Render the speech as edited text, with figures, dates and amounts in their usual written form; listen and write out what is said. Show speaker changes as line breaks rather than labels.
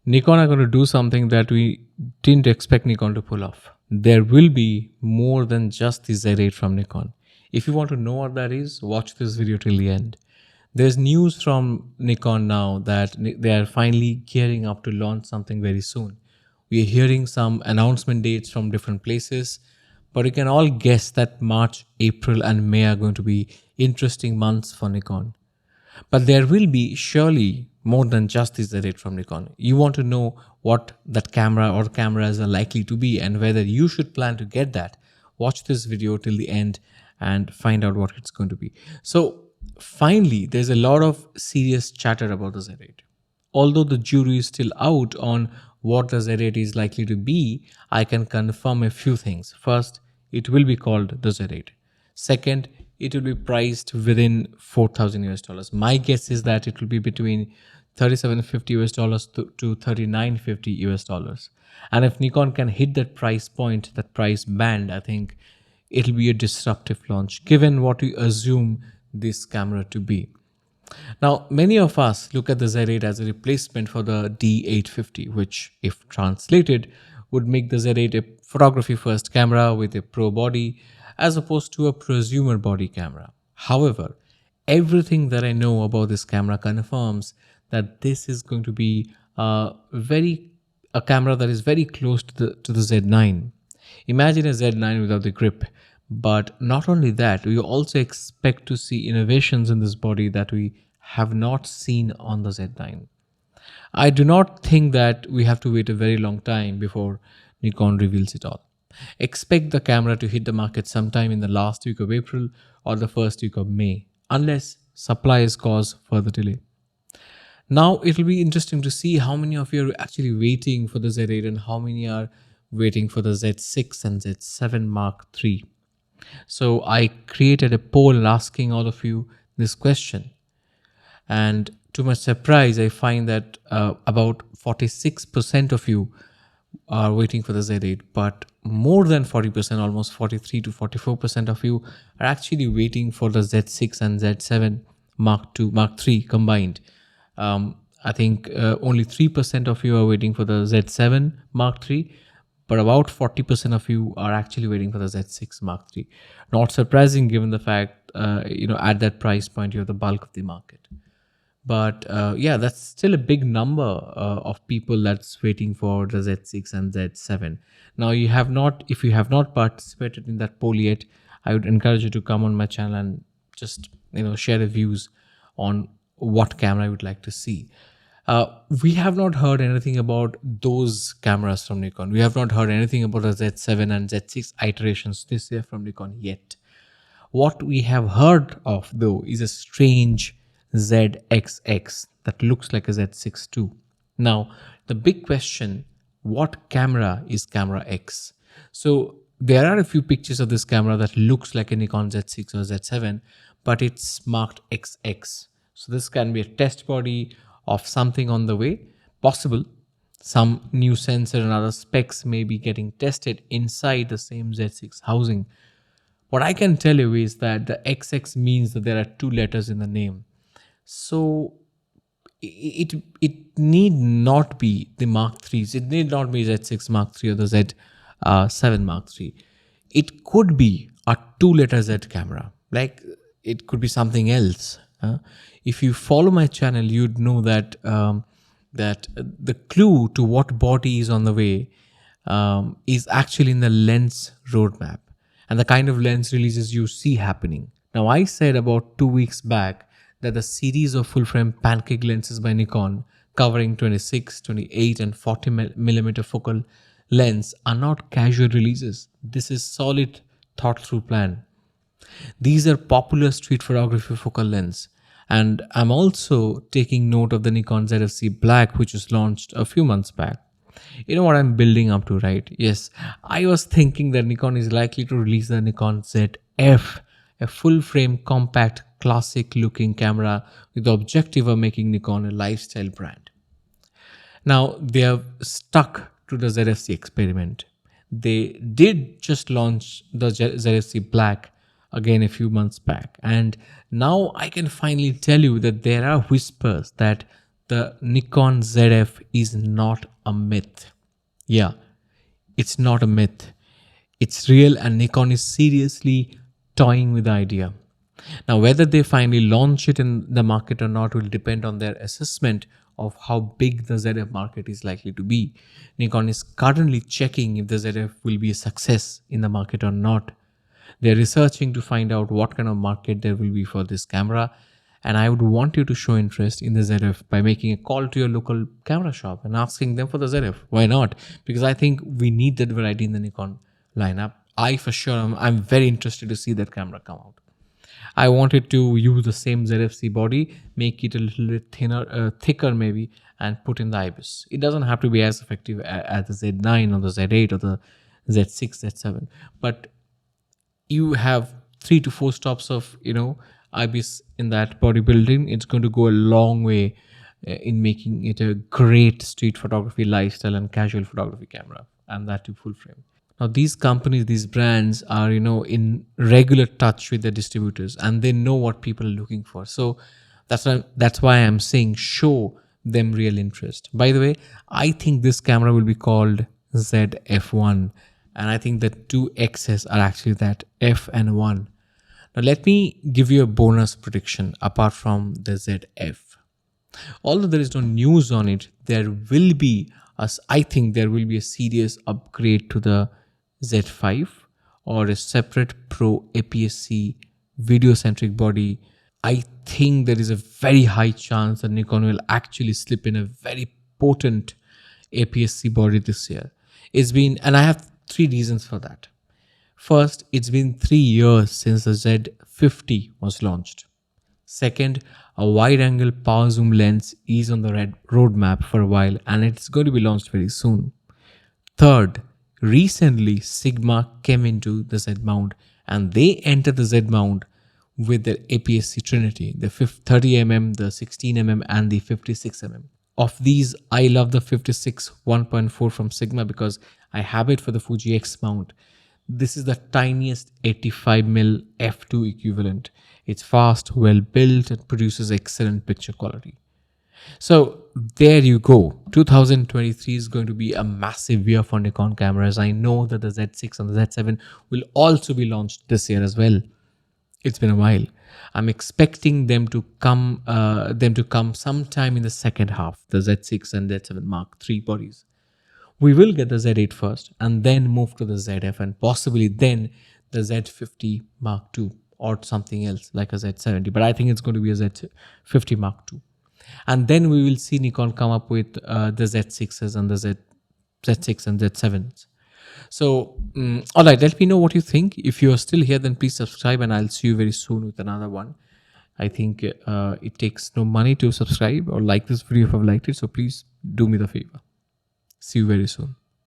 Nikon are going to do something that we didn't expect Nikon to pull off. There will be more than just the Z8 from Nikon. If you want to know what that is, watch this video till the end. There's news from Nikon now that they are finally gearing up to launch something very soon. We are hearing some announcement dates from different places, but you can all guess that March, April, and May are going to be interesting months for Nikon. But there will be surely more than just the Z8 from Nikon. You want to know what that camera or cameras are likely to be and whether you should plan to get that. Watch this video till the end and find out what it's going to be. So finally, there's a lot of serious chatter about the Z8. Although the jury is still out on what the Z8 is likely to be, I can confirm a few things. First, it will be called the Z8. Second, it will be priced within 4,000 US dollars. My guess is that it will be between 3750 US dollars to 3950 US dollars. And if Nikon can hit that price point, that price band, I think it'll be a disruptive launch given what we assume this camera to be. Now, many of us look at the Z8 as a replacement for the D850, which, if translated, would make the Z8 a photography-first camera with a pro body as opposed to a prosumer body camera. However, everything that I know about this camera confirms that this is going to be a camera that is very close to the Z9. Imagine a Z9 without the grip. But not only that, we also expect to see innovations in this body that we have not seen on the Z9. I do not think that we have to wait a very long time before Nikon reveals it all. Expect the camera to hit the market sometime in the last week of April or the first week of May, unless supplies cause further delay. Now, it will be interesting to see how many of you are actually waiting for the Z8 and how many are waiting for the Z6 and Z7 Mark III. So I created a poll asking all of you this question. And to my surprise, I find that about 46% of you are waiting for the Z8, but more than 40%, almost 43 to 44% of you are actually waiting for the Z6 and Z7 Mark III combined. I think only 3% of you are waiting for the Z7 Mark III, but about 40% of you are actually waiting for the Z6 Mark III. Not surprising given the fact, at that price point, you have the bulk of the market. But yeah, that's still a big number of people that's waiting for the Z6 and Z7. Now, if you have not participated in that poll yet, I would encourage you to come on my channel and just share your views on what camera I would like to see. We have not heard anything about those cameras from Nikon. We have not heard anything about the Z7 and Z6 iterations this year from Nikon yet. What we have heard of, though, is a strange ZXX that looks like a Z6 too. Now, the big question, what camera is camera X? So there are a few pictures of this camera that looks like a Nikon Z6 or Z7, but it's marked XX. So this can be a test body of something on the way, possible. Some new sensor and other specs may be getting tested inside the same Z6 housing. What I can tell you is that the XX means that there are two letters in the name. So it need not be the Mark IIIs. It need not be Z6 Mark III or the Z7 Mark III. It could be a two-letter Z camera. Like it could be something else. If you follow my channel, you'd know that that the clue to what body is on the way is actually in the lens roadmap and the kind of lens releases you see happening. Now, I said about 2 weeks back that the series of full-frame pancake lenses by Nikon covering 26, 28 and 40 millimeter focal lens are not casual releases. This is solid thought-through plan. These are popular street photography focal lens. And I'm also taking note of the Nikon ZFC Black, which was launched a few months back. You know what I'm building up to, right? Yes, I was thinking that Nikon is likely to release the Nikon ZF, a full-frame, compact, classic-looking camera with the objective of making Nikon a lifestyle brand. Now, they have stuck to the ZFC experiment. They did just launch the ZFC Black again a few months back, and now I can finally tell you that there are whispers that The Nikon ZF is not a myth. Yeah, it's not a myth. It's real, and Nikon is seriously toying with the idea. Now, whether they finally launch it in the market or not will depend on their assessment of how big the ZF market is likely to be. Nikon is currently checking if the ZF will be a success in the market or not. They're researching to find out what kind of market there will be for this camera. And I would want you to show interest in the ZF by making a call to your local camera shop and asking them for the ZF. Why not? Because I think we need that variety in the Nikon lineup. I for sure I'm very interested to see that camera come out. I wanted to use the same ZFC body, make it a little bit thinner, thicker maybe, and put in the IBIS. It doesn't have to be as effective as the Z9 or the Z8 or the Z6, Z7, but you have 3 to 4 stops of IBIS in that bodybuilding. It's going to go a long way in making it a great street photography, lifestyle, and casual photography camera, and that to full frame. Now, these companies, these brands are, in regular touch with their distributors, and they know what people are looking for. So that's why I'm saying show them real interest. By the way, I think this camera will be called ZF1, and I think the two X's are actually that F and 1. Now, let me give you a bonus prediction apart from the ZF. Although there is no news on it, I think there will be a serious upgrade to the Z5 or a separate Pro APS-C video-centric body. I think there is a very high chance that Nikon will actually slip in a very potent APS-C body this year. And I have 3 reasons for that. First, it's been 3 years since the Z50 was launched. Second, a wide-angle power zoom lens is on the roadmap for a while, and it's going to be launched very soon. Third, recently Sigma came into the Z mount, and they entered the Z mount with their APS-C Trinity, the 30mm, the 16mm, and the 56mm. Of these, I love the 56 1.4 from Sigma because I have it for the Fuji X mount. This is the tiniest 85mm f2 equivalent. It's fast, well built, and produces excellent picture quality. So there you go. 2023 is going to be a massive year for Nikon cameras. I know that the Z6 and the Z7 will also be launched this year as well. It's been a while. I'm expecting them to come sometime in the second half, the Z6 and Z7 Mark III bodies. We will get the Z8 first and then move to the ZF and possibly then the Z50 Mark II or something else like a Z70. But I think it's going to be a Z50 Mark II. And then we will see Nikon come up with the Z6s and the Z6 and Z7s. So, all right, let me know what you think. If you are still here, then please subscribe and I'll see you very soon with another one. I think it takes no money to subscribe or like this video if I've liked it. So please do me the favor. See you very soon.